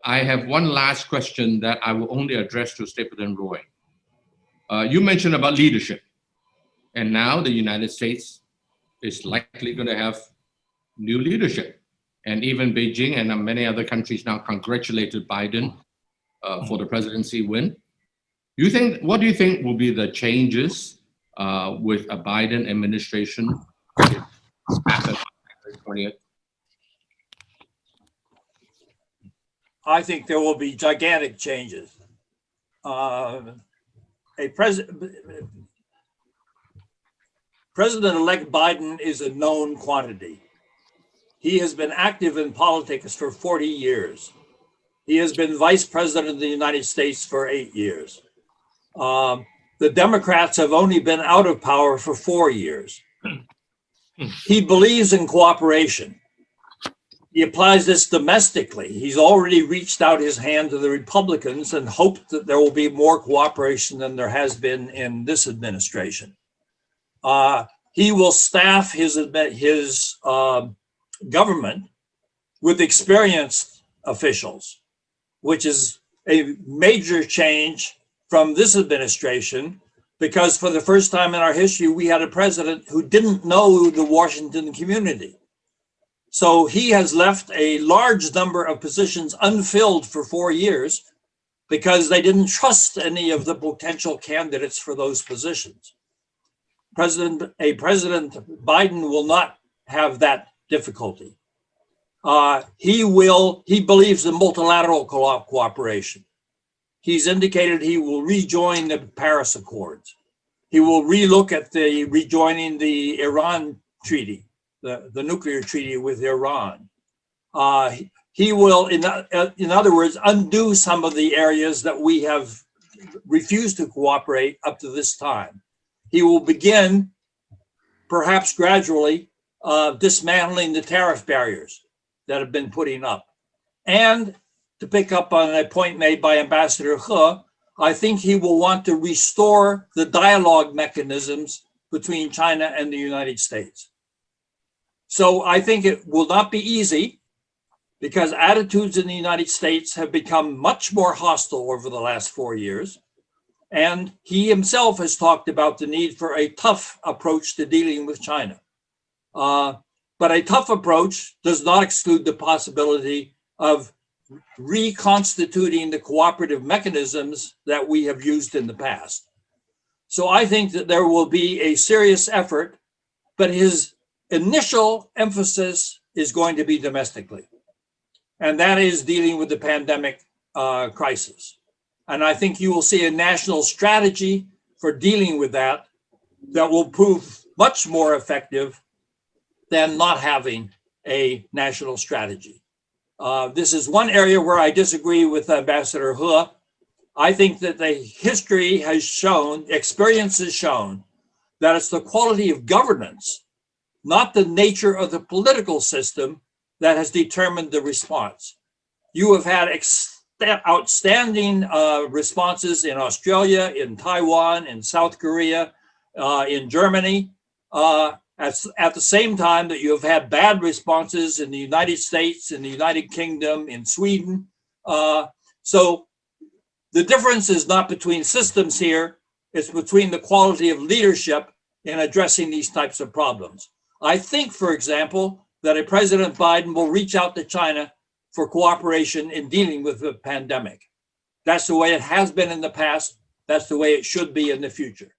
I have one last question that I will only address to Stapleton Roy. You mentioned about leadership, and now the United States is likely going to have new leadership. And even Beijing and many other countries now congratulated Biden for the presidency win. What do you think will be the changes with a Biden administration after 20th? I think there will be gigantic changes. President-elect Biden is a known quantity. He has been active in politics for 40 years. He has been vice president of the United States for 8 years. The Democrats have only been out of power for 4 years. He believes in cooperation. He applies this domestically. He's already reached out his hand to the Republicans and hoped that there will be more cooperation than there has been in this administration. He will staff his government with experienced officials, which is a major change from this administration, because for the first time in our history, we had a president who didn't know the Washington community. So he has left a large number of positions unfilled for 4 years because they didn't trust any of the potential candidates for those positions. President Biden will not have that difficulty. He believes in multilateral cooperation. He's indicated he will rejoin the Paris Accords. He will relook at rejoining the Iran treaty, the nuclear treaty with Iran. He will, in other words, undo some of the areas that we have refused to cooperate up to this time. He will begin, perhaps gradually, dismantling the tariff barriers that have been putting up. And to pick up on a point made by Ambassador He, I think he will want to restore the dialogue mechanisms between China and the United States. So I think it will not be easy, because attitudes in the United States have become much more hostile over the last 4 years. And he himself has talked about the need for a tough approach to dealing with China. But a tough approach does not exclude the possibility of reconstituting the cooperative mechanisms that we have used in the past. So I think that there will be a serious effort, but his initial emphasis is going to be domestically. And that is dealing with the pandemic crisis. And I think you will see a national strategy for dealing with that will prove much more effective than not having a national strategy. This is one area where I disagree with Ambassador He. I think that the history has shown, experience has shown, that it's the quality of governance, not the nature of the political system, that has determined the response. You have had outstanding responses in Australia, in Taiwan, in South Korea, in Germany, at the same time that you have had bad responses in the United States, in the United Kingdom, in Sweden. So the difference is not between systems here, it's between the quality of leadership in addressing these types of problems. I think, for example, that a President Biden will reach out to China for cooperation in dealing with the pandemic. That's the way it has been in the past. That's the way it should be in the future.